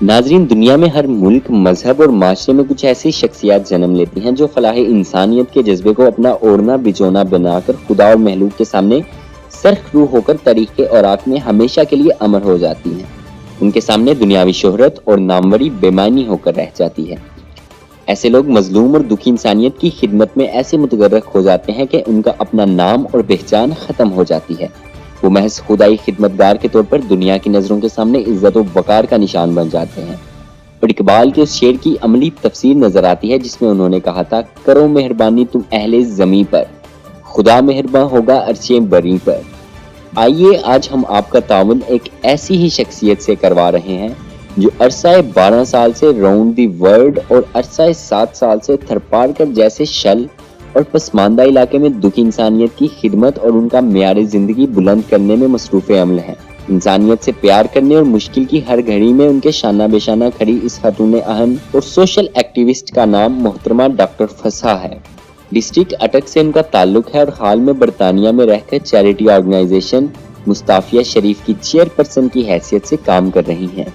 ناظرین، دنیا میں ہر ملک، مذہب اور معاشرے میں کچھ ایسی شخصیات جنم لیتی ہیں جو فلاح انسانیت کے جذبے کو اپنا اوڑھنا بچھونا بنا کر خدا اور مخلوق کے سامنے سرخ رو ہو کر تاریخ کے اوراق میں ہمیشہ کے لیے امر ہو جاتی ہیں۔ ان کے سامنے دنیاوی شہرت اور ناموری بے معنی ہو کر رہ جاتی ہے۔ ایسے لوگ مظلوم اور دکھی انسانیت کی خدمت میں ایسے متغرق ہو جاتے ہیں کہ ان کا اپنا نام اور پہچان ختم ہو جاتی ہے۔ وہ محض خدائی خدمتگار کے طور پر دنیا کی نظروں کے سامنے عزت و وقار کا نشان بن جاتے ہیں۔ اور اقبال کے اس شعر کی عملی تفسیر نظر آتی ہے جس میں انہوں نے کہا تھا، کرو مہربانی تم اہل زمیں پر، خدا مہرباں ہوگا عرشے بری پر۔ آئیے آج ہم آپ کا تعاون ایک ایسی ہی شخصیت سے کروا رہے ہیں جو عرصہ 12 سال سے راؤنڈ دی ورلڈ اور عرصہ 7 سال سے تھرپارکر جیسے شل اور پسماندہ علاقے میں دکھی انسانیت کی خدمت اور ان کا معیار زندگی بلند کرنے میں مصروف عمل ہے۔ انسانیت سے پیار کرنے اور مشکل کی ہر گھڑی میں ان کے شانہ بے شانہ کھڑی اس خاتون اہم اور سوشل ایکٹیوسٹ کا نام محترمہ ڈاکٹر فصاح ہے۔ ڈسٹرکٹ اٹک سے ان کا تعلق ہے اور حال میں برطانیہ میں رہ کر چیریٹی آرگنائزیشن مصطفیہ شریف کی چیئرپرسن کی حیثیت سے کام کر رہی ہیں۔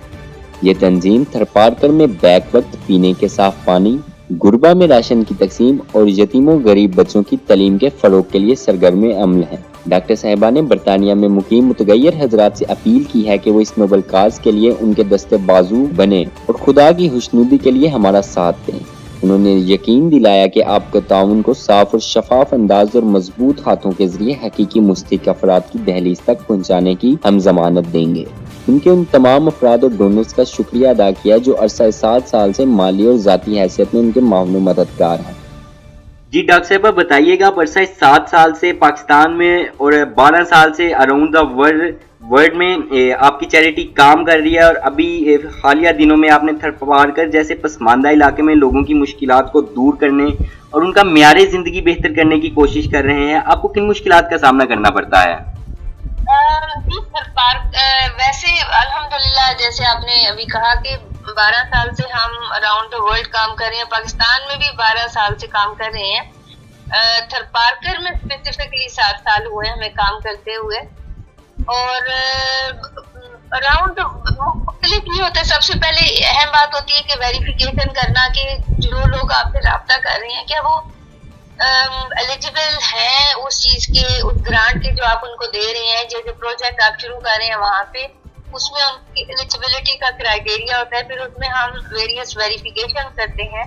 یہ تنظیم تھرپارکر میں بیک وقت پینے کے صاف پانی، غربا میں راشن کی تقسیم اور یتیموں غریب بچوں کی تعلیم کے فروغ کے لیے سرگرم عمل ہے۔ ڈاکٹر صاحبہ نے برطانیہ میں مقیم متغیر حضرات سے اپیل کی ہے کہ وہ اس نوبل کاز کے لیے ان کے دستے بازو بنے اور خدا کی خوشنودی کے لیے ہمارا ساتھ دیں۔ انہوں نے یقین دلایا کہ آپ کا تعاون کو صاف اور شفاف انداز اور مضبوط ہاتھوں کے ذریعے حقیقی مستحق افراد کی دہلیز تک پہنچانے کی ہم ضمانت دیں گے۔ ان کے ان تمام افراد اور ڈونرز کا شکریہ ادا کیا جو عرصہ 7 سال سے مالی اور ذاتی حیثیت میں ان کے معاون و مددگار ہیں۔ جی ڈاکٹر صاحبہ بتائیے گا، آپ عرصہ 7 سال سے پاکستان میں اور 12 سال سے اراؤنڈ دا ورلڈ میں آپ کی چیریٹی کام کر رہی ہے، اور ابھی حالیہ دنوں میں آپ نے تھرپارکر جیسے پسماندہ علاقے میں لوگوں کی مشکلات کو دور کرنے اور ان کا معیار زندگی بہتر کرنے کی کوشش کر رہے ہیں۔ آپ کو کن مشکلات کا سامنا کرنا پڑتا ہے؟ جی ویسے الحمدللہ جیسے آپ نے ابھی کہا کہ 12 سال سے ہم اراؤنڈ دا ورلڈ کام کر رہے ہیں، پاکستان میں بھی 12 سال سے کام کر رہے ہیں۔ تھرپارکر میں اسپیسیفکلی 7 سال ہوئے ہمیں کام کرتے ہوئے، اور اراؤنڈ مختلف یہ ہوتا ہے۔ سب سے پہلے اہم بات ہوتی ہے کہ ویریفیکیشن کرنا کہ جو لوگ آپ سے رابطہ کر رہے ہیں کیا وہ ایلیجیبل ہیں اس چیز کے، اس گرانٹ کے جو آپ ان کو دے رہے ہیں، جو پروجیکٹ آپ شروع کر رہے ہیں وہاں پہ اس میں ان کی ایلیجیبلٹی کا کرائٹیریا ہوتا ہے۔ پھر اس میں ہم ویریس ویریفیکیشن کرتے ہیں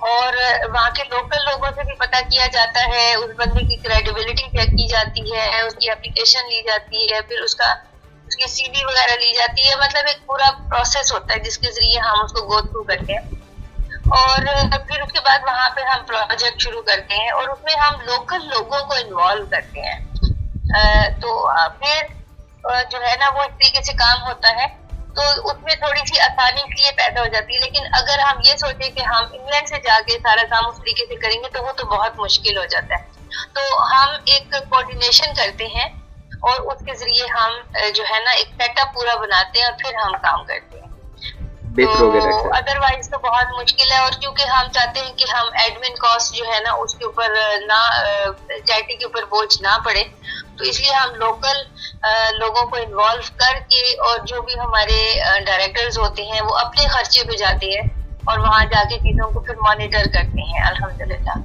اور وہاں کے لوکل لوگوں سے بھی پتہ کیا جاتا ہے، اس بندے کی کریڈیبلٹی چیک کی جاتی ہے، اس کی اپلیکیشن لی جاتی ہے، پھر اس کی سی وی وغیرہ لی جاتی ہے۔ مطلب ایک پورا پروسیس ہوتا ہے جس کے ذریعے ہم اس کو گو تھرو کرتے ہیں، اور پھر اس کے بعد وہاں پہ ہم پروجیکٹ شروع کرتے ہیں اور اس میں ہم لوکل لوگوں کو انوالو کرتے ہیں۔ تو پھر جو ہے نا وہ اس طریقے سے کام ہوتا ہے، تو اس میں تھوڑی سی آسانی اس لیے پیدا ہو جاتی ہے۔ لیکن اگر ہم یہ سوچیں کہ ہم انگلینڈ سے جا کے سارا کام اس طریقے سے کریں گے تو وہ تو بہت مشکل ہو جاتا ہے۔ تو ہم ایک کوآرڈینیشن کرتے ہیں اور اس کے ذریعے ہم جو ہے نا ایک سیٹ اپ پورا بناتے ہیں اور پھر ہم کام کرتے ہیں۔ تو ادروائز تو بہت مشکل ہے، اور کیونکہ ہم چاہتے ہیں کہ ہم ایڈمن کاسٹ جو ہے نا اس کے اوپر نہ چیریٹی کے اوپر بوجھ نہ پڑے، تو اس لیے ہم لوکل لوگوں کو انوالو کر کے، اور جو بھی ہمارے ڈائریکٹرز ہوتے ہیں وہ اپنے خرچے پہ جاتے ہیں اور وہاں جا کے چیزوں کو پھر مانیٹر کرتے ہیں الحمدللہ۔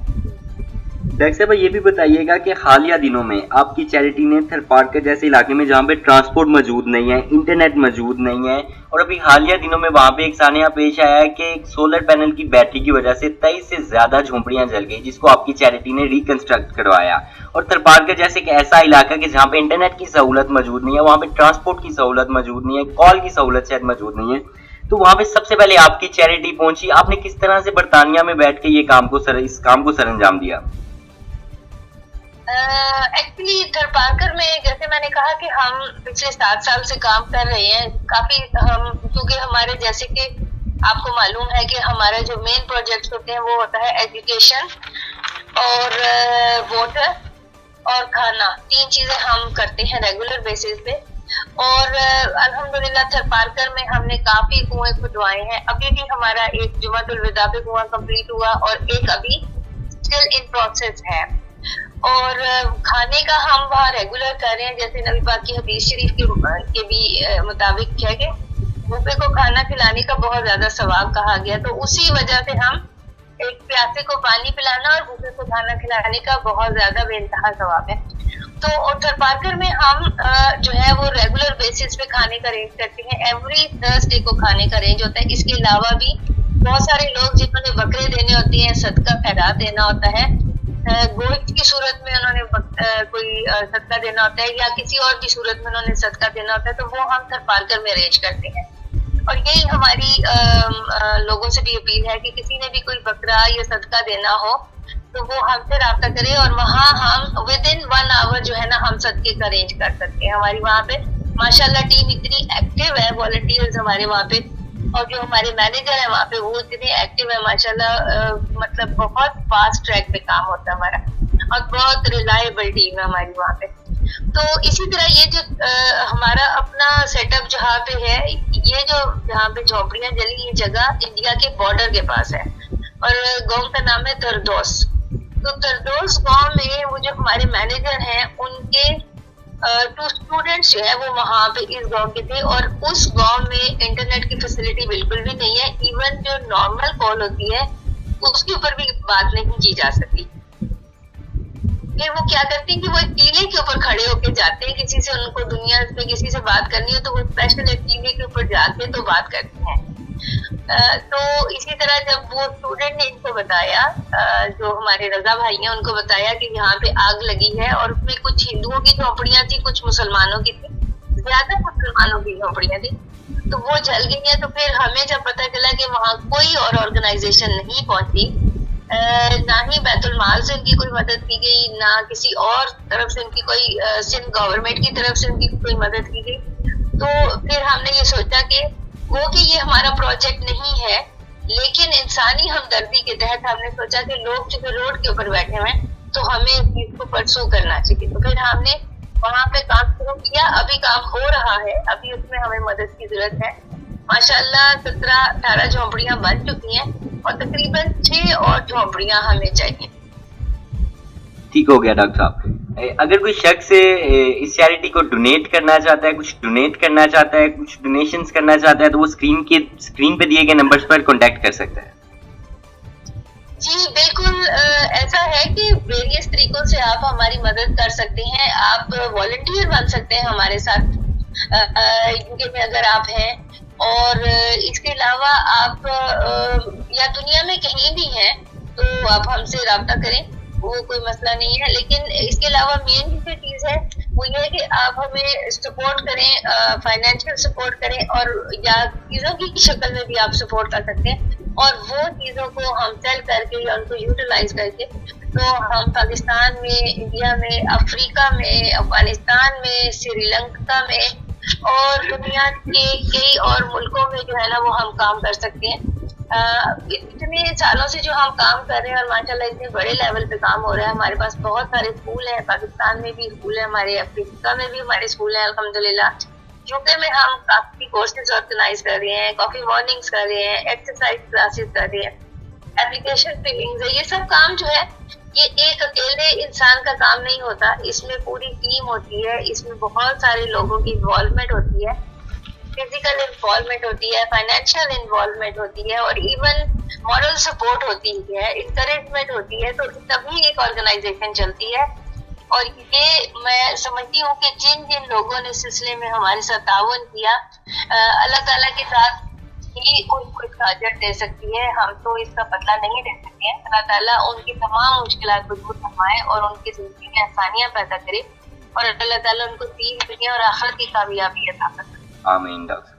ڈاکٹر صاحبہ یہ بھی بتائیے گا کہ حالیہ دنوں میں آپ کی چیریٹی نے تھرپارکر جیسے علاقے میں جہاں پہ ٹرانسپورٹ موجود نہیں ہے، انٹرنیٹ موجود نہیں ہے، اور ابھی حالیہ دنوں میں وہاں پہ ایک سانحہ پیش آیا ہے کہ ایک سولر پینل کی بیٹری کی وجہ سے 23 سے زیادہ جھونپڑیاں جل گئی، جس کو آپ کی چیریٹی نے ریکنسٹرکٹ کروایا۔ اور تھرپارکر جیسے ایک ایسا علاقہ کہ جہاں پہ انٹرنیٹ کی سہولت موجود نہیں ہے، وہاں پہ ٹرانسپورٹ کی سہولت موجود نہیں ہے، کال کی سہولت شاید موجود نہیں ہے، تو وہاں پہ سب سے پہلے آپ کی چیریٹی پہنچی۔ آپ نے کس طرح سے برطانیہ میں بیٹھ کے اس کام کو سر انجام دیا؟ ایکچولی تھرپارکر میں جیسے میں نے کہا کہ ہم پچھلے 7 سال سے کام کر رہے ہیں، کافی ہم کیونکہ ہمارے جیسے کہ آپ کو معلوم ہے کہ ہمارا جو مین پروجیکٹ ہوتے ہیں وہ ہوتا ہے ایجوکیشن اور واٹر اور کھانا، 3 چیزیں ہم کرتے ہیں ریگولر بیسس پہ، اور الحمدللہ تھرپارکر میں ہم نے کافی کنویں کھدوائے ہیں۔ ابھی بھی ہمارا ایک جمعۃ الوداع پہ کنواں کمپلیٹ ہوا اور ایک ابھی اسٹل ان پروسیس ہے، اور کھانے کا ہم وہاں ریگولر کر رہے ہیں، جیسے نبی پاک کی حدیث شریف کے بھی مطابق ہے کہ بھوکے کو کھانا کھلانے کا بہت زیادہ ثواب کہا گیا، تو اسی وجہ سے ہم ایک پیاسے کو پانی پلانا اور بھوکے کو کھانا کھلانے کا بہت زیادہ بے انتہا ثواب ہے۔ تو تھرپارکر میں ہم جو ہے وہ ریگولر بیسس پہ کھانے کا ارینج کرتے ہیں، ایوری تھرسڈے کو کھانے کا ارینج ہوتا ہے۔ اس کے علاوہ بھی بہت سارے لوگ جنہوں نے بکرے دینے ہوتے ہیں، صدقہ خیرات دینا ہوتا ہے، گوشت کی صورت میں انہوں نے کوئی صدقہ دینا ہوتا ہے یا کسی اور بھی صورت میں انہوں نے صدقہ دینا ہوتا ہے، تو وہ ہم تھرپارکر میں ارینج کرتے ہیں۔ اور یہی ہماری لوگوں سے بھی اپیل ہے کہ کسی نے بھی کوئی بکرا یا صدقہ دینا ہو تو وہ ہم سے رابطہ کرے، اور وہاں ہم ود ان 1 hour جو ہے نا ہم صدقے کا ارینج کر سکتے ہیں۔ ہماری وہاں پہ ماشاءاللہ ٹیم اتنی ایکٹیو ہے، والنٹیئرز ہمارے وہاں پہ، اور جو ہمارے مینیجر ہیں وہاں پہ وہ اتنے ایکٹیو ہے ماشاءاللہ، مطلب بہت فاسٹ ٹریک پہ کام ہوتا ہے ہمارا، اور بہت ریلائبل ٹیم ہے ہماری وہاں پہ۔ تو اسی طرح یہ جو ہمارا اپنا سیٹ اپ جہاں پہ ہے، یہ جو جہاں پہ جھونپڑیاں جلی، یہ جگہ انڈیا کے بارڈر کے پاس ہے، اور گاؤں کا نام ہے تردوس۔ تو تردوس گاؤں میں وہ جو ہمارے مینیجر ہیں، ان کے 2 اسٹوڈینٹس جو ہے وہ وہاں پہ اس گاؤں کے تھے، اور اس گاؤں میں انٹرنیٹ کی فیسلٹی بالکل بھی نہیں ہے، ایون جو نارمل کال ہوتی ہے اس کے اوپر بھی بات نہیں کی جا سکتی۔ پھر وہ کیا کرتے ہیں کہ وہ ایک ٹیلے کے اوپر کھڑے ہو کے جاتے ہیں، کسی سے ان کو دنیا میں کسی سے بات کرنی ہو تو وہ اسپیشل ایک ٹیلے کے اوپر جاتے ہیں تو بات کرتے ہیں۔ تو اسی طرح جب وہ اسٹوڈنٹ نے ان کو بتایا، جو ہمارے رضا بھائی ہیں ان کو بتایا کہ یہاں پہ آگ لگی ہے، اور اس میں کچھ ہندوؤں کی جھونپڑیاں تھی، کچھ مسلمانوں کی تھی، زیادہ مسلمانوں کی جھونپڑیاں تھی، تو وہ جل گئی ہیں۔ تو پھر ہمیں جب پتہ چلا کہ وہاں کوئی اور آرگنائزیشن نہیں پہنچی، نہ ہی بیت المال سے ان کی کوئی مدد کی گئی، نہ کسی اور طرف سے ان کی کوئی سندھ گورنمنٹ کی طرف سے ان کی کوئی مدد کی گئی، تو پھر ہم نے یہ سوچا کہ وہ کہ یہ ہمارا پروجیکٹ نہیں ہے، لیکن انسانی ہمدردی کے تحت ہم نے سوچا کہ لوگ چونکہ روڈ کے اوپر بیٹھے ہوئے ہیں تو ہمیں اس چیز کو پرسو کرنا چاہیے۔ تو پھر ہم نے وہاں پہ کام شروع کیا، ابھی کام ہو رہا ہے، ابھی اس میں ہمیں مدد کی ضرورت ہے۔ ماشاءاللہ 17-18 جھونپڑیاں بن چکی ہیں، اور تقریباً 6 اور جھونپڑیاں ہمیں چاہیے۔ ٹھیک ہو گیا ڈاکٹر صاحب۔ اگر کوئی شخص اس چیریٹی کو ڈونیٹ کرنا چاہتا ہے، کچھ ڈونیٹ کرنا چاہتا ہے، کچھ ڈونیشنز کرنا چاہتا ہے، تو وہ اسکرین پہ دیے گئے نمبرز پر کانٹیکٹ کر سکتا ہے۔ جی بالکل، ایسا ہے کہ ویریس طریقوں سے آپ ہماری مدد کر سکتے ہیں۔ آپ والنٹیئر بن سکتے ہیں ہمارے ساتھ، UK میں اگر آپ ہیں، اور اس کے علاوہ آپ یا دنیا میں کہیں بھی ہیں تو آپ ہم سے رابطہ کریں، وہ کوئی مسئلہ نہیں ہے۔ لیکن اس کے علاوہ مین جو چیز ہے وہ یہ ہے کہ آپ ہمیں سپورٹ کریں، فائنینشیل سپورٹ کریں، اور یا چیزوں کی شکل میں بھی آپ سپورٹ کر سکتے ہیں، اور وہ چیزوں کو ہم سیل کر کے یا ان کو یوٹیلائز کر کے تو ہم پاکستان میں، انڈیا میں، افریقہ میں، افغانستان میں، سری لنکا میں اور دنیا کے کئی اور ملکوں میں جو ہے نا وہ ہم کام کر سکتے ہیں۔ اتنے سالوں سے جو ہم کام کر رہے ہیں، اور ماشاءاللہ اتنے بڑے لیول پہ کام ہو رہا ہے، ہمارے پاس بہت سارے اسکول ہیں، پاکستان میں بھی اسکول ہیں ہمارے، افریقہ میں بھی ہمارے اسکول ہیں الحمدللہ، UK میں ہم کافی کورسز آرگنائز کر رہے ہیں، کافی مارننگز کر رہے ہیں، ایکسرسائز کلاسز کر رہے ہیں، اپلیکیشن فلنگز ہے۔ یہ سب کام جو ہے یہ ایک اکیلے انسان کا کام نہیں ہوتا، اس میں پوری ٹیم ہوتی ہے، اس میں بہت سارے لوگوں کی انوالومنٹ ہوتی ہے، فزیکل انوالومنٹ ہوتی ہے، فائنینشیل انوالومنٹ ہوتی ہے، اور ایون مورل سپورٹ ہوتی ہے، انکریجمنٹ ہوتی ہے، تو تبھی ایک آرگنائزیشن چلتی ہے۔ اور یہ میں سمجھتی ہوں کہ جن جن لوگوں نے اس سلسلے میں ہمارے ساتھ تعاون کیا، اللہ تعالیٰ کے ساتھ ہی ان کو اس کا اجر دے سکتی ہے، ہم تو اس کا بدلہ نہیں دے سکتے ہیں۔ اللہ تعالیٰ ان کی تمام مشکلات کو دور فرمائے اور ان کی زندگی میں آسانیاں پیدا کرے، اور اللہ تعالیٰ ان کو دین، دنیا اور آخرت کی کامیابی عطا کرے۔ آمین ڈاکٹر۔